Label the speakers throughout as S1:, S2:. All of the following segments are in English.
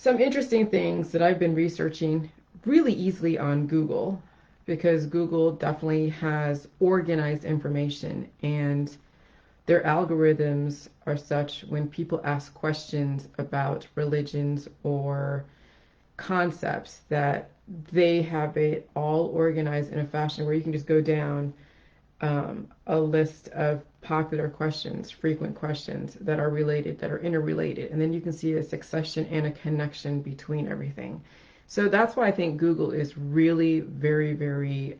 S1: some interesting things that I've been researching really easily on Google, because Google definitely has organized information, and their algorithms are such when people ask questions about religions or concepts that they have it all organized in a fashion where you can just go down a list of popular questions, frequent questions that are related, that are interrelated, and then you can see a succession and a connection between everything. So that's why I think Google is really very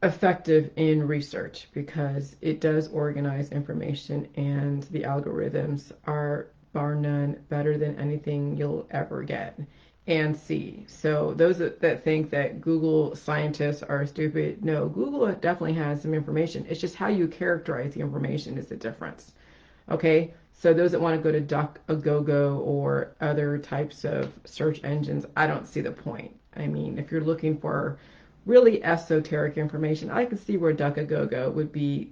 S1: effective in research, because it does organize information, and the algorithms are bar none better than anything you'll ever get and see. So those that think that Google scientists are stupid, no, Google definitely has some information. It's just how you characterize the information is the difference. Okay, so those that want to go to DuckAgogo or other types of search engines, I don't see the point. I mean, if you're looking for really esoteric information, I can see where DuckAgogo would be,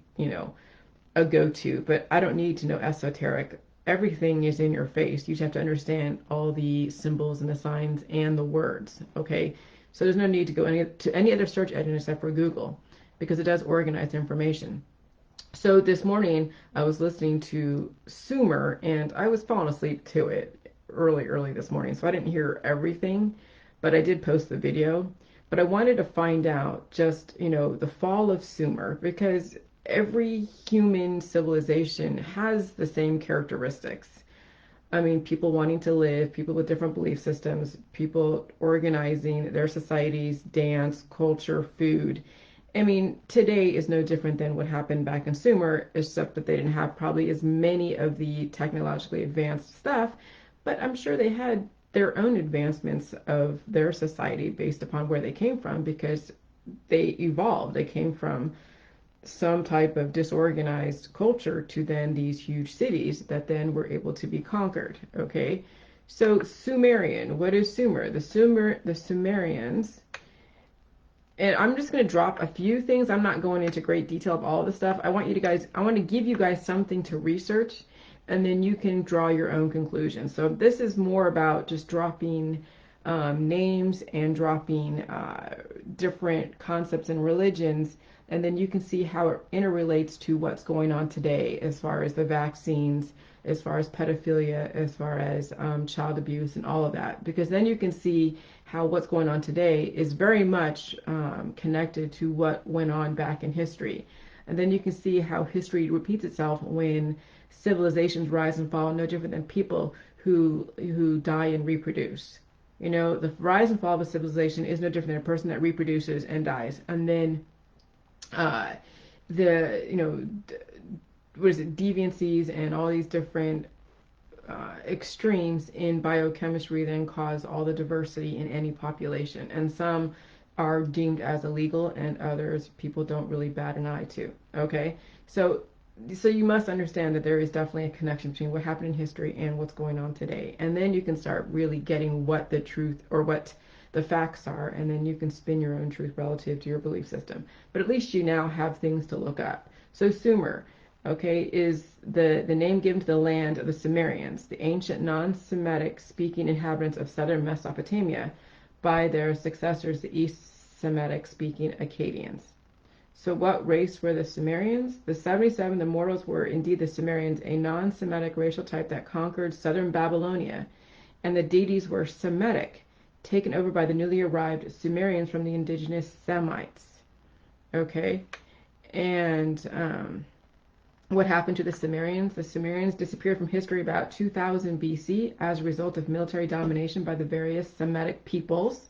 S1: a go-to, but I don't need to know esoteric. Everything is in your face. You just have to understand all the symbols and the signs and the words, okay? So there's no need to go to any other search engine except for Google, because it does organize information. So this morning I was listening to Sumer, and I was falling asleep to it early this morning, so I didn't hear everything, but I did post the video. But I wanted to find out just, the fall of Sumer, because every human civilization has the same characteristics. I mean, people wanting to live, people with different belief systems, people organizing their societies, dance, culture, food. I mean, today is no different than what happened back in Sumer, except that they didn't have probably as many of the technologically advanced stuff, but I'm sure they had their own advancements of their society based upon where they came from, because they evolved. They came from some type of disorganized culture to then these huge cities that then were able to be conquered. Okay, so Sumerian, what is Sumer? The Sumerians, and I'm just going to drop a few things. I'm not going into great detail of all of the stuff. I want to give you guys something to research, and then you can draw your own conclusions. So this is more about just dropping names and dropping different concepts and religions, and then you can see how it interrelates to what's going on today, as far as the vaccines, as far as pedophilia, as far as child abuse and all of that, because then you can see how what's going on today is very much connected to what went on back in history. And then you can see how history repeats itself when civilizations rise and fall, no different than people who die and reproduce. The rise and fall of a civilization is no different than a person that reproduces and dies. And then uh, the, what is it, deviancies and all these different extremes in biochemistry then cause all the diversity in any population. And some are deemed as illegal, and others people don't really bat an eye to. Okay, so you must understand that there is definitely a connection between what happened in history and what's going on today. And then you can start really getting what the truth or what the facts are, and then you can spin your own truth relative to your belief system. But at least you now have things to look up. So Sumer, okay, is the name given to the land of the Sumerians, the ancient non-Semitic speaking inhabitants of southern Mesopotamia, by their successors, the East Semitic speaking Akkadians. So what race were the Sumerians? The 77 immortals were indeed the Sumerians, a non-Semitic racial type that conquered southern Babylonia, and the deities were Semitic, taken over by the newly arrived Sumerians from the indigenous Semites. Okay, and what happened to the Sumerians? The Sumerians disappeared from history about 2000 BC as a result of military domination by the various Semitic peoples.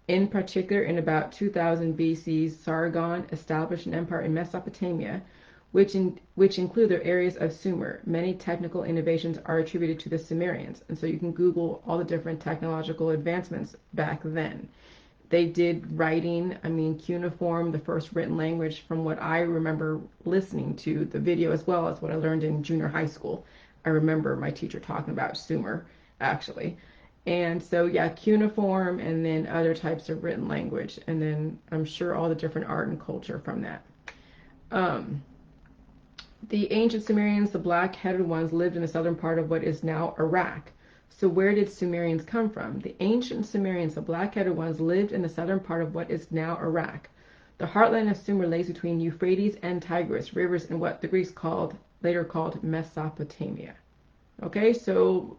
S1: In particular, in about 2000 BC, Sargon established an empire in Mesopotamia, which include their areas of Sumer. Many technical innovations are attributed to the Sumerians, and so you can Google all the different technological advancements back then. They did writing, I mean, cuneiform, the first written language, from what I remember listening to the video, as well as what I learned in junior high school. I remember my teacher talking about Sumer, actually. And so, yeah, cuneiform, and then other types of written language, and then I'm sure all the different art and culture from that. Um, the ancient Sumerians, the black-headed ones, lived in the southern part of what is now Iraq. So where did Sumerians come from? The ancient Sumerians, the black-headed ones, lived in the southern part of what is now Iraq. The heartland of Sumer lays between Euphrates and Tigris rivers in what the Greeks later called Mesopotamia. Okay, so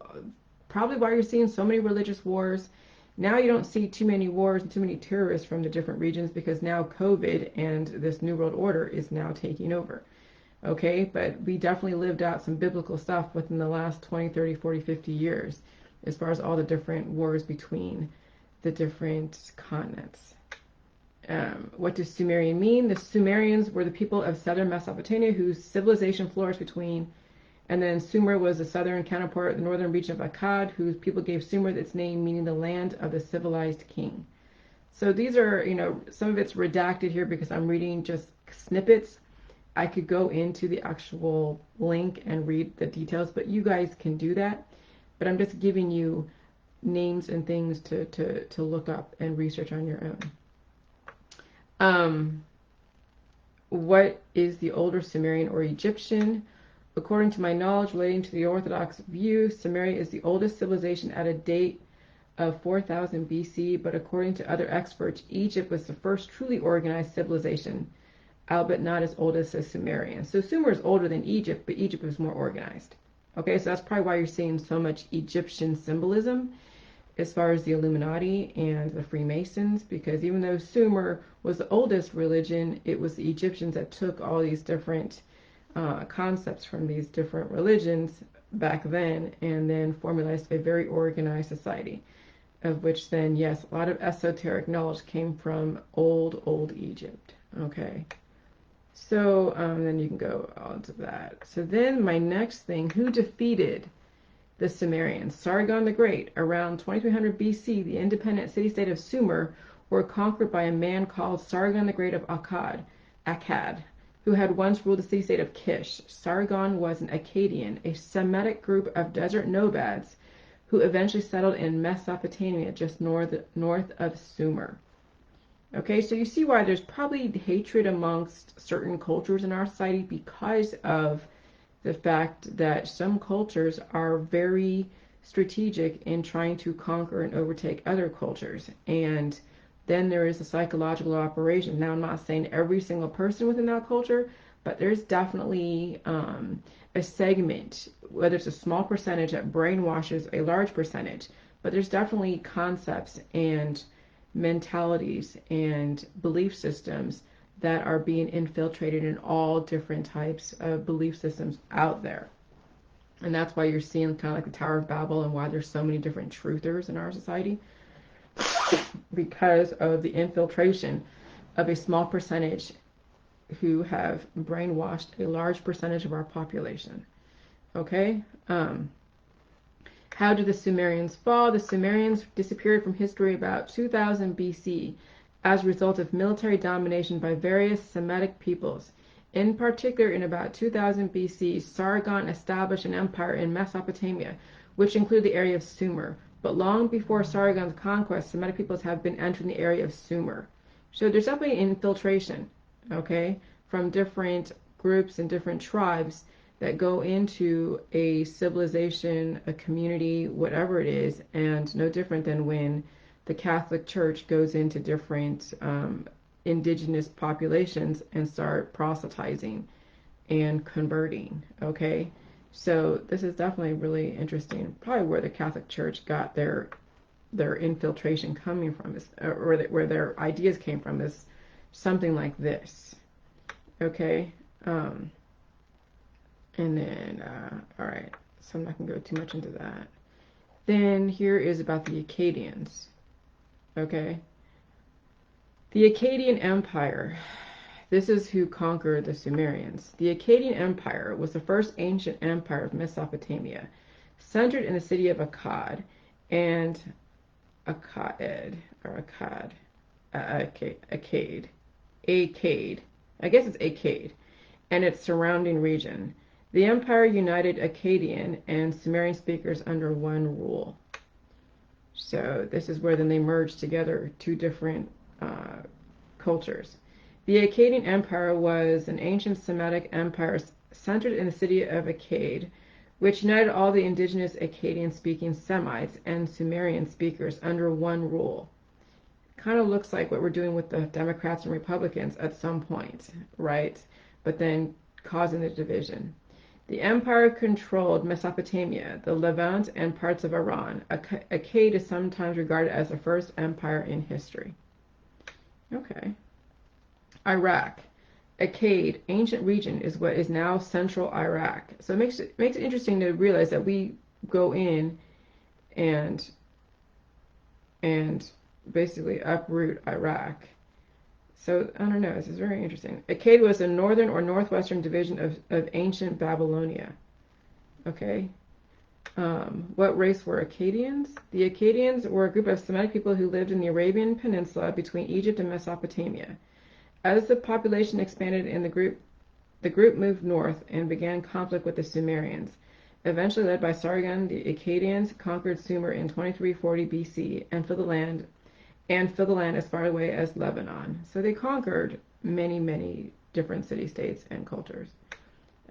S1: probably why you're seeing so many religious wars. Now you don't see too many wars and too many terrorists from the different regions because now COVID and this New World Order is now taking over. Okay, but we definitely lived out some biblical stuff within the last 20, 30, 40, 50 years as far as all the different wars between the different continents. What does Sumerian mean? The Sumerians were the people of southern Mesopotamia whose civilization flourished between, and then Sumer was the southern counterpart, the northern region of Akkad, whose people gave Sumer its name, meaning the land of the civilized king. So these are, some of it's redacted here because I'm reading just snippets. I could go into the actual link and read the details, but you guys can do that. But I'm just giving you names and things to look up and research on your own. What is the older Sumerian or Egyptian? According to my knowledge relating to the Orthodox view, Sumeria is the oldest civilization at a date of 4000 BC, but according to other experts, Egypt was the first truly organized civilization, albeit not as old as the Sumerian. So Sumer is older than Egypt, but Egypt was more organized. Okay, so that's probably why you're seeing so much Egyptian symbolism as far as the Illuminati and the Freemasons, because even though Sumer was the oldest religion, it was the Egyptians that took all these different concepts from these different religions back then and then formalized a very organized society, of which then, yes, a lot of esoteric knowledge came from old Egypt. Okay. So then you can go on to that. So then my next thing, who defeated the Sumerians? Sargon the Great. Around 2300 BC, the independent city-state of Sumer were conquered by a man called Sargon the Great of Akkad, who had once ruled the city-state of Kish. Sargon was an Akkadian, a Semitic group of desert nomads who eventually settled in Mesopotamia, just north of Sumer. Okay, so you see why there's probably hatred amongst certain cultures in our society because of the fact that some cultures are very strategic in trying to conquer and overtake other cultures. And then there is a psychological operation. Now, I'm not saying every single person within that culture, but there's definitely a segment, whether it's a small percentage that brainwashes a large percentage, but there's definitely concepts and mentalities and belief systems that are being infiltrated in all different types of belief systems out there. And that's why you're seeing kind of like the Tower of Babel and why there's so many different truthers in our society, because of the infiltration of a small percentage who have brainwashed a large percentage of our population. Okay? How did the Sumerians fall? The Sumerians disappeared from history about 2000 BC as a result of military domination by various Semitic peoples. In particular, in about 2000 BC, Sargon established an empire in Mesopotamia, which included the area of Sumer. But long before Sargon's conquest, Semitic peoples have been entering the area of Sumer. So there's definitely infiltration, okay, from different groups and different tribes that go into a civilization, a community, whatever it is, and no different than when the Catholic Church goes into different indigenous populations and start proselytizing and converting, okay? So this is definitely really interesting, probably where the Catholic Church got their infiltration coming from, is, or where their ideas came from, is something like this, okay? And then, all right, so I'm not going to go too much into that. Then here is about the Akkadians, okay? The Akkadian Empire. This is who conquered the Sumerians. The Akkadian Empire was the first ancient empire of Mesopotamia, centered in the city of Akkad and Akkad. I guess it's Akkad, and its surrounding region. The empire united Akkadian and Sumerian speakers under one rule. So this is where then they merged together two different cultures. The Akkadian Empire was an ancient Semitic empire centered in the city of Akkad, which united all the indigenous Akkadian-speaking Semites and Sumerian speakers under one rule. Kind of looks like what we're doing with the Democrats and Republicans at some point, right? But then causing the division. The empire controlled Mesopotamia, the Levant, and parts of Iran. Akkad is sometimes regarded as the first empire in history. Okay. Iraq. Akkad, ancient region, is what is now central Iraq. So it makes it interesting to realize that we go in and basically uproot Iraq. So I don't know, this is very interesting. Akkad was a northern or northwestern division of ancient Babylonia. Okay. What race were Akkadians? The Akkadians were a group of Semitic people who lived in the Arabian Peninsula between Egypt and Mesopotamia. As the population expanded in the group moved north and began conflict with the Sumerians. Eventually led by Sargon, the Akkadians conquered Sumer in 2340 BC and filled the land as far away as Lebanon. So they conquered many, many different city-states and cultures.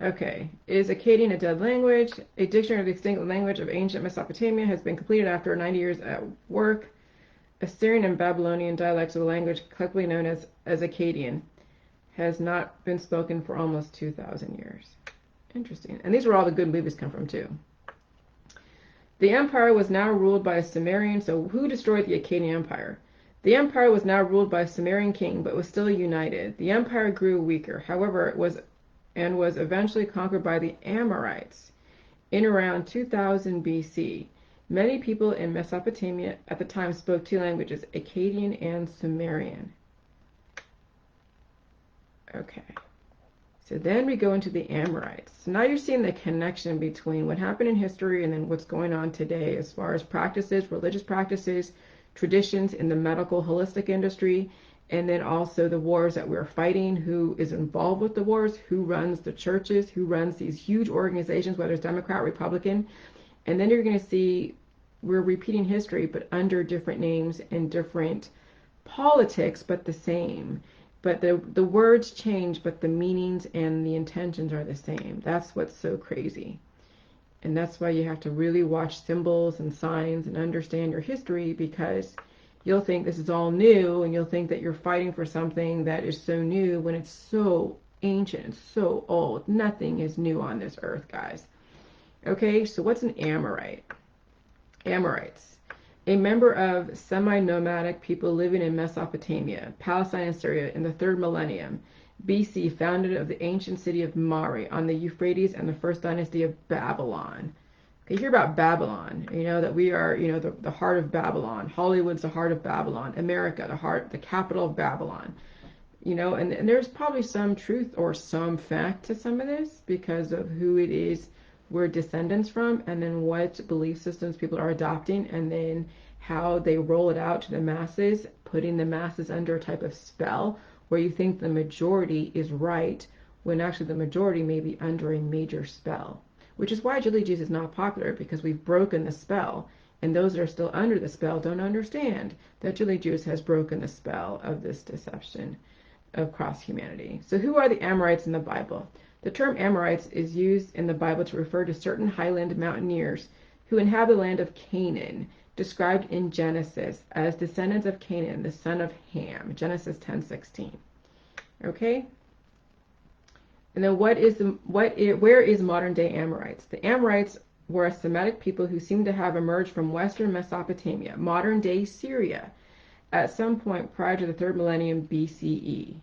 S1: Okay, is Akkadian a dead language? A dictionary of the extinct language of ancient Mesopotamia has been completed after 90 years at work. Assyrian and Babylonian dialects of the language collectively known as Akkadian has not been spoken for almost 2,000 years. Interesting. And these are all the good movies come from too. The empire was now ruled by a Sumerian. So who destroyed the Akkadian Empire? The empire was now ruled by a Sumerian king, but was still united. The empire grew weaker. However, it was eventually conquered by the Amorites in around 2000 BC. Many people in Mesopotamia at the time spoke two languages, Akkadian and Sumerian. Okay. So then we go into the Amorites. So now you're seeing the connection between what happened in history and then what's going on today as far as practices, religious practices, traditions in the medical holistic industry, and then also the wars that we're fighting, who is involved with the wars, who runs the churches, who runs these huge organizations, whether it's Democrat, Republican. And then you're going to see we're repeating history, but under different names and different politics, but the same. But the words change, but the meanings and the intentions are the same. That's what's so crazy. And that's why you have to really watch symbols and signs and understand your history, because you'll think this is all new and you'll think that you're fighting for something that is so new when it's so ancient, so old. Nothing is new on this earth, guys. Okay, so what's an Amorite? Amorites. A member of semi-nomadic people living in Mesopotamia, Palestine, and Syria in the 3rd millennium BC, founded of the ancient city of Mari on the Euphrates and the first dynasty of Babylon. Okay, you hear about Babylon, you know, that we are, you know, the heart of Babylon. Hollywood's the heart of Babylon. America, the capital of Babylon. You know, and there's probably some truth or some fact to some of this because of who it is we're descendants from, and then what belief systems people are adopting, and then how they roll it out to the masses, putting the masses under a type of spell where you think the majority is right when actually the majority may be under a major spell, which is why Julie Jews is not popular, because we've broken the spell, and those that are still under the spell don't understand that Julie Jews has broken the spell of this deception across humanity. So who are the Amorites in the Bible? The term Amorites is used in the Bible to refer to certain highland mountaineers who inhabit the land of Canaan, described in Genesis as descendants of Canaan, the son of Ham, Genesis 10:16. Okay? And then where is modern day Amorites? The Amorites were a Semitic people who seem to have emerged from western Mesopotamia, modern day Syria, at some point prior to the 3rd millennium BCE.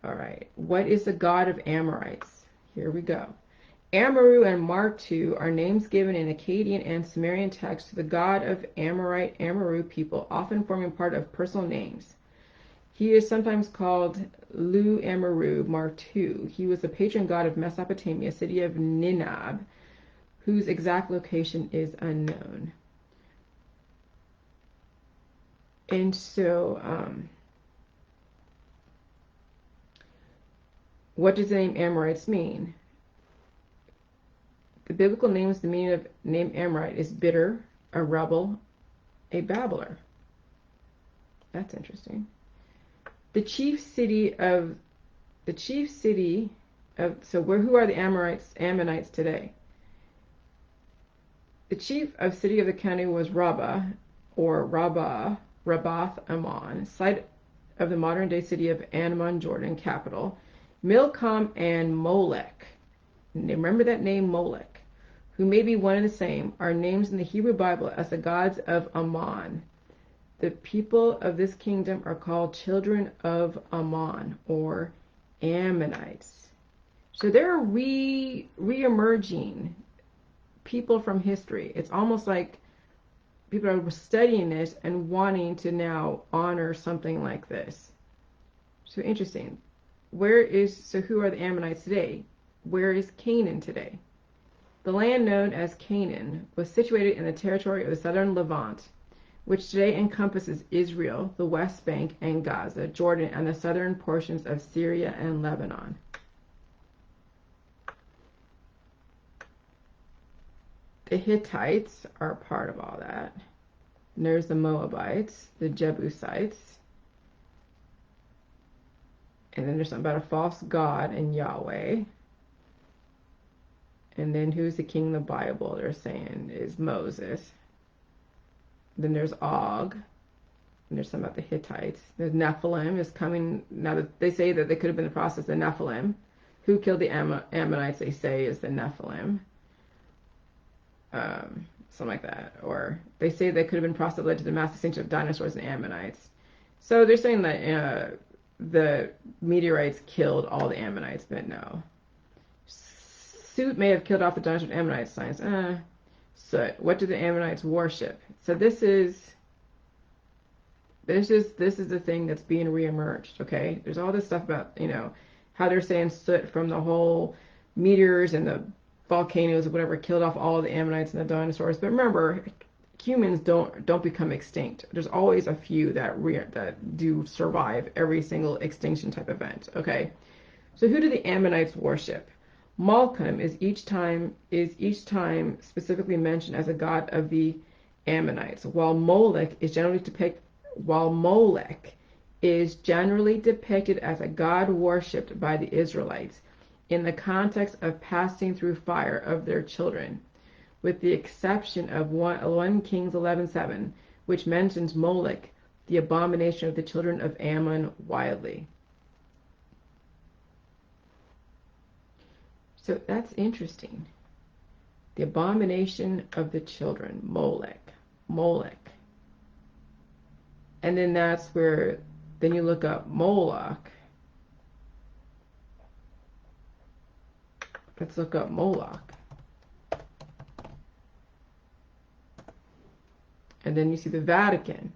S1: All right, what is the god of Amorites? Here we go. Amaru and Martu are names given in Akkadian and Sumerian texts to the god of Amorite Amaru people, often forming part of personal names. He is sometimes called Lu Amaru Martu. He was the patron god of Mesopotamia, city of Ninab, whose exact location is unknown. And so, what does the name Amorites mean? The biblical names, the meaning of name Amorite is bitter, a rebel, a babbler. That's interesting. Who are the Ammonites today? The chief of city of the county was Rabbah, or Rabbath Ammon, site of the modern day city of Amman, Jordan, capital. Milcom and Molech, remember that name Molech, who may be one and the same, are names in the Hebrew Bible as the gods of Ammon. The people of this kingdom are called children of Ammon, or Ammonites. So they're re-emerging people from history. It's almost like people are studying this and wanting to now honor something like this. So interesting. So who are the Ammonites today? Where is Canaan today? The land known as Canaan was situated in the territory of the southern Levant, which today encompasses Israel, the West Bank and Gaza, Jordan, and the southern portions of Syria and Lebanon. The Hittites are part of all that. And there's the Moabites, the Jebusites. And then there's something about a false god and Yahweh. And then who's the king of the Bible? They're saying is Moses. Then there's Og. And there's something about the Hittites. There's Nephilim is coming. Now that they say that they could have been the process of Nephilim. Who killed the Ammonites, they say, is the Nephilim. Something like that. Or they say they could have been process that led to the mass extinction of dinosaurs and Ammonites. So they're saying that the meteorites killed all the Ammonites, but no. Soot may have killed off the dinosaurs and Ammonites. Science. Soot. What do the Ammonites worship? So this is the thing that's being reemerged. Okay, there's all this stuff about how they're saying soot from the whole meteors and the volcanoes or whatever killed off all the Ammonites and the dinosaurs. But remember, humans don't become extinct. There's always a few that do survive every single extinction type event. Okay, so who do the Ammonites worship? Malcolm is each time specifically mentioned as a god of the Ammonites, while Molech is generally depicted as a god worshipped by the Israelites in the context of passing through fire of their children, with the exception of 1 Kings 11:7, which mentions Molech, the abomination of the children of Ammon, widely. So that's interesting. The abomination of the children, Molech. And then that's where, then you look up Moloch. Let's look up Moloch. And then you see the Vatican.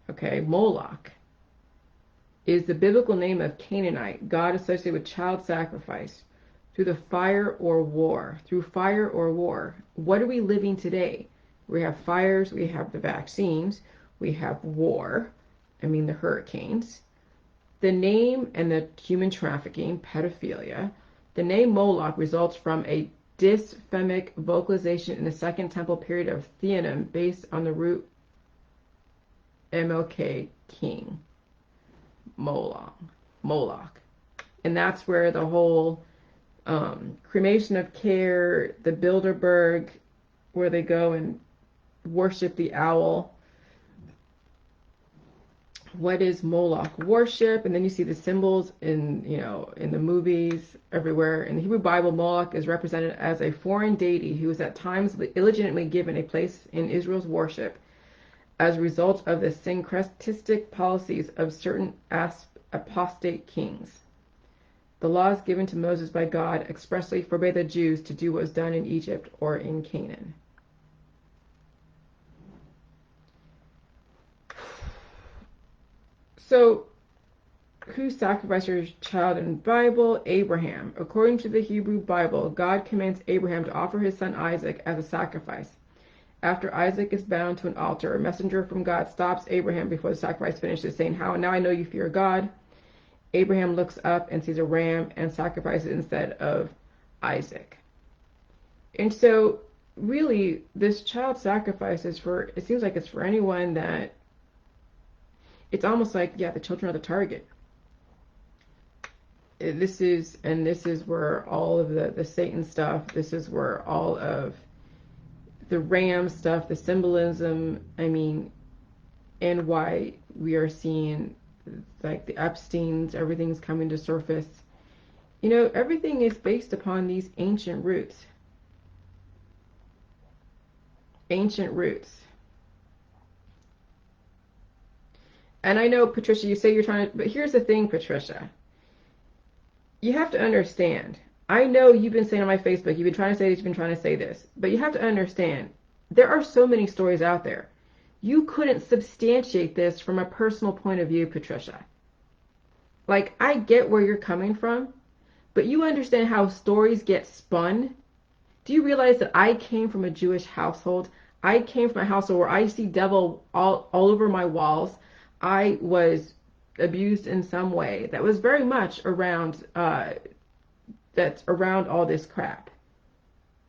S1: Okay, Moloch is the biblical name of Canaanite, god associated with child sacrifice through the fire or war. Through fire or war. What are we living today? We have fires, we have the vaccines, we have war, the hurricanes, the name and the human trafficking, pedophilia. The name Moloch results from a dysphemic vocalization in the Second Temple period of Theonym based on the root MLK, king, Moloch. And that's where the whole cremation of care, the Bilderberg, where they go and worship the owl. What is Moloch worship? And then you see the symbols in the movies everywhere. In the Hebrew Bible, Moloch is represented as a foreign deity who is at times illegitimately given a place in Israel's worship as a result of the syncretistic policies of certain apostate kings. The laws given to Moses by God expressly forbade the Jews to do what was done in Egypt or in Canaan. So, who sacrificed her child in the Bible? Abraham. According to the Hebrew Bible, God commands Abraham to offer his son Isaac as a sacrifice. After Isaac is bound to an altar, a messenger from God stops Abraham before the sacrifice finishes, saying, "How now I know you fear God." Abraham looks up and sees a ram and sacrifices instead of Isaac. And so, really, this child sacrifice is it seems like it's for anyone that, it's almost like, the children are the target. This is where all of the Satan stuff, this is where all of the ram stuff, the symbolism, I mean, and why we are seeing like the Epsteins, everything's coming to surface. You know, everything is based upon these ancient roots. Ancient roots. And I know, Patricia, you say you're trying to, but here's the thing, Patricia. You have to understand. I know you've been saying on my Facebook, you've been trying to say this, you've been trying to say this, but you have to understand, there are so many stories out there. You couldn't substantiate this from a personal point of view, Patricia. Like, I get where you're coming from, but you understand how stories get spun? Do you realize that I came from a Jewish household? I came from a household where I see devil all over my walls. I was abused in some way that was very much around that's around all this crap.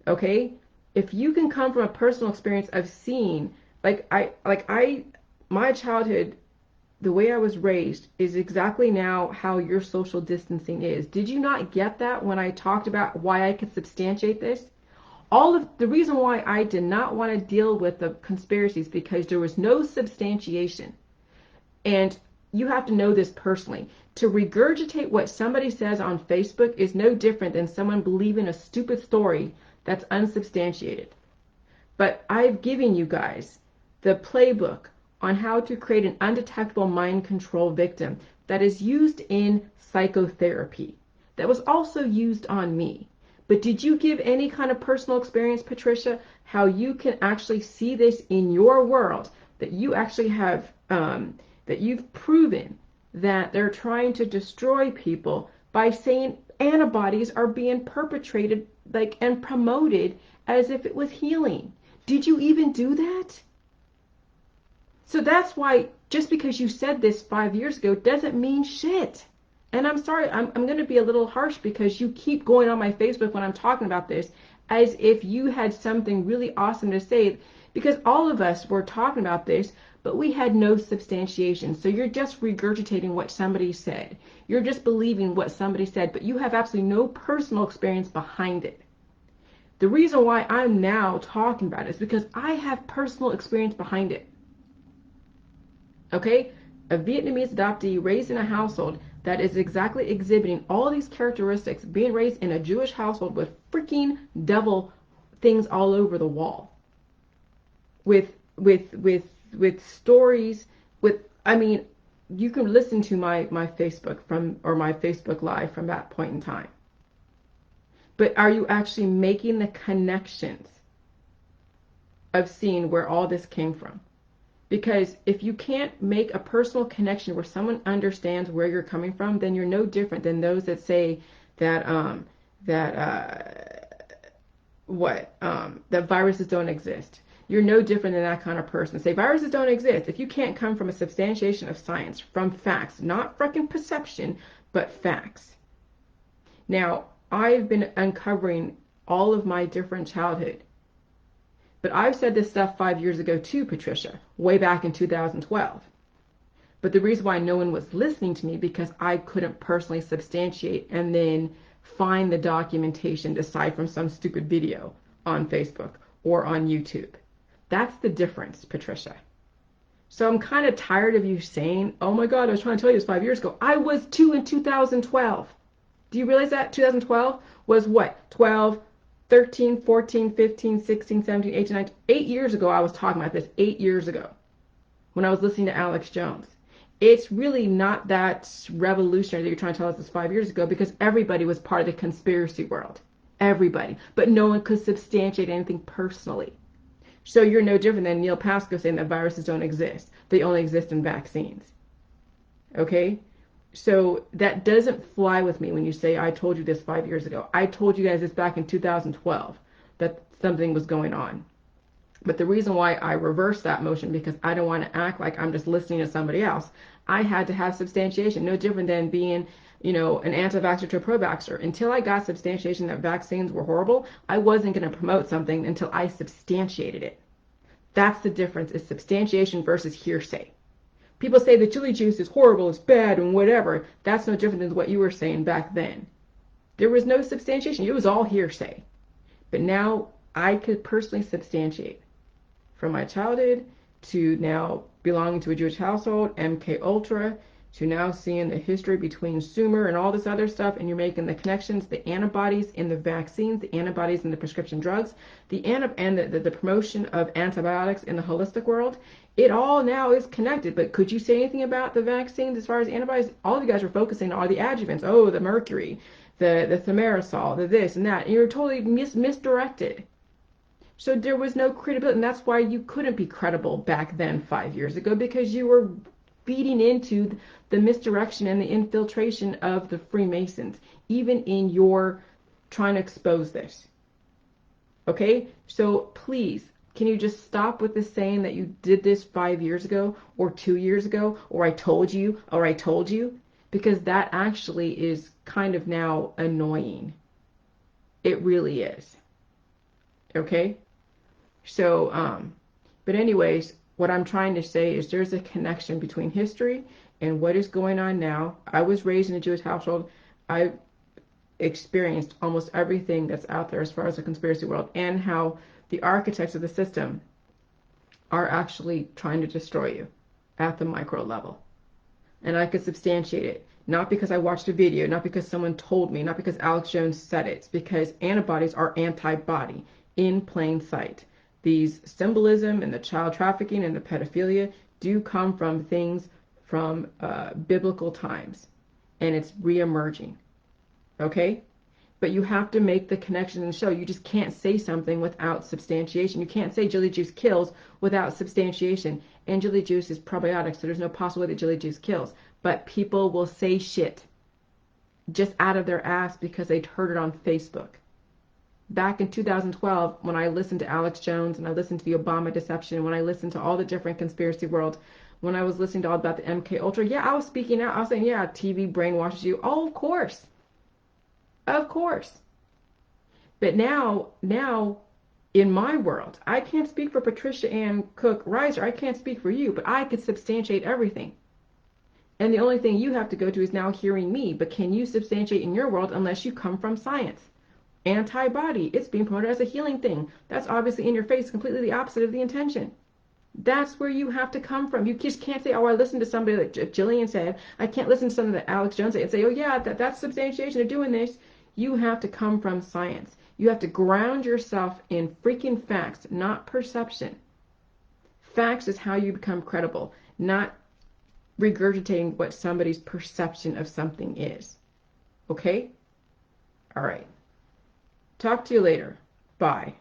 S1: Okay? If you can come from a personal experience of seeing, my childhood, the way I was raised is exactly now how your social distancing is. Did you not get that when I talked about why I could substantiate this? All of the reason why I did not want to deal with the conspiracies because there was no substantiation. And you have to know this personally. To regurgitate what somebody says on Facebook is no different than someone believing a stupid story that's unsubstantiated. But I've given you guys the playbook on how to create an undetectable mind control victim that is used in psychotherapy. That was also used on me. But did you give any kind of personal experience, Patricia, how you can actually see this in your world, that you actually have, that you've proven that they're trying to destroy people by saying antibodies are being perpetrated and promoted as if it was healing? Did you even do that? So that's why just because you said this 5 years ago doesn't mean shit. And I'm sorry, I'm going to be a little harsh because you keep going on my Facebook when I'm talking about this as if you had something really awesome to say, because all of us were talking about this, but we had no substantiation. So you're just regurgitating what somebody said. You're just believing what somebody said, but you have absolutely no personal experience behind it. The reason why I'm now talking about it is because I have personal experience behind it. Okay? A Vietnamese adoptee raised in a household that is exactly exhibiting all these characteristics, being raised in a Jewish household with freaking devil things all over the wall. With stories, you can listen to my Facebook my Facebook Live from that point in time. But are you actually making the connections of seeing where all this came from? Because if you can't make a personal connection where someone understands where you're coming from, then you're no different than those that say that viruses don't exist. You're no different than that kind of person. Say viruses don't exist. If you can't come from a substantiation of science, from facts, not freaking perception, but facts. Now, I've been uncovering all of my different childhood. But I've said this stuff 5 years ago too, Patricia, way back in 2012. But the reason why no one was listening to me because I couldn't personally substantiate and then find the documentation aside from some stupid video on Facebook or on YouTube. That's the difference, Patricia. So I'm kind of tired of you saying, oh my God, I was trying to tell you this 5 years ago. I was too in 2012. Do you realize that? 2012 was what? 12, 13, 14, 15, 16, 17, 18, 19. 8 years ago, I was talking about this 8 years ago when I was listening to Alex Jones. It's really not that revolutionary that you're trying to tell us this 5 years ago because everybody was part of the conspiracy world. Everybody. But no one could substantiate anything personally. So you're no different than Neil Pascoe saying that viruses don't exist. They only exist in vaccines. Okay? So that doesn't fly with me when you say, I told you this 5 years ago. I told you guys this back in 2012, that something was going on. But the reason why I reversed that motion, because I don't want to act like I'm just listening to somebody else. I had to have substantiation, no different than being, an anti-vaxxer to a pro-vaxxer. Until I got substantiation that vaccines were horrible, I wasn't going to promote something until I substantiated it. That's the difference, is substantiation versus hearsay. People say the chili juice is horrible, it's bad, and whatever. That's no different than what you were saying back then. There was no substantiation. It was all hearsay. But now I could personally substantiate from my childhood to now belonging to a Jewish household, MK Ultra, to now seeing the history between Sumer and all this other stuff, and you're making the connections, the antibodies in the vaccines, the antibodies in the prescription drugs, and the promotion of antibiotics in the holistic world. It all now is connected. But could you say anything about the vaccines as far as antibodies? All of you guys are focusing on the adjuvants. Oh, the mercury, the thimerosal, the this and that. And you're totally misdirected. So there was no credibility, and that's why you couldn't be credible back then 5 years ago, because you were feeding into the misdirection and the infiltration of the Freemasons, even in your trying to expose this. Okay? So please, can you just stop with the saying that you did this 5 years ago or 2 years ago, or I told you, or I told you? Because that actually is kind of now annoying. It really is. Okay? So, but anyways, what I'm trying to say is there's a connection between history and what is going on now. I was raised in a Jewish household. I experienced almost everything that's out there as far as the conspiracy world, and how the architects of the system are actually trying to destroy you at the micro level. And I could substantiate it. Not because I watched a video, not because someone told me, not because Alex Jones said it. It's because antibodies are anti-body in plain sight. These symbolism and the child trafficking and the pedophilia do come from things from biblical times, and it's re-emerging. Okay? But you have to make the connection and show. You just can't say something without substantiation. You can't say chili juice kills without substantiation. And chili juice is probiotic, so there's no possible way that chili juice kills. But people will say shit just out of their ass because they'd heard it on Facebook. Back in 2012, when I listened to Alex Jones and I listened to the Obama deception, when I listened to all the different conspiracy world, when I was listening to all about the MK Ultra, yeah, I was speaking out. I was saying, yeah, TV brainwashes you. Oh, of course. Of course. But now, in my world, I can't speak for Patricia Ann Cook Reiser. I can't speak for you, but I could substantiate everything. And the only thing you have to go to is now hearing me. But can you substantiate in your world unless you come from science? Antibody, it's being promoted as a healing thing. That's obviously in your face, completely the opposite of the intention. That's where you have to come from. You just can't say, oh, I listened to somebody like Jillian said. I can't listen to something that Alex Jones said and say, oh yeah, that's substantiation of doing this. You have to come from science. You have to ground yourself in freaking facts, not perception. Facts is how you become credible, not regurgitating what somebody's perception of something is. Okay? All right. Talk to you later. Bye.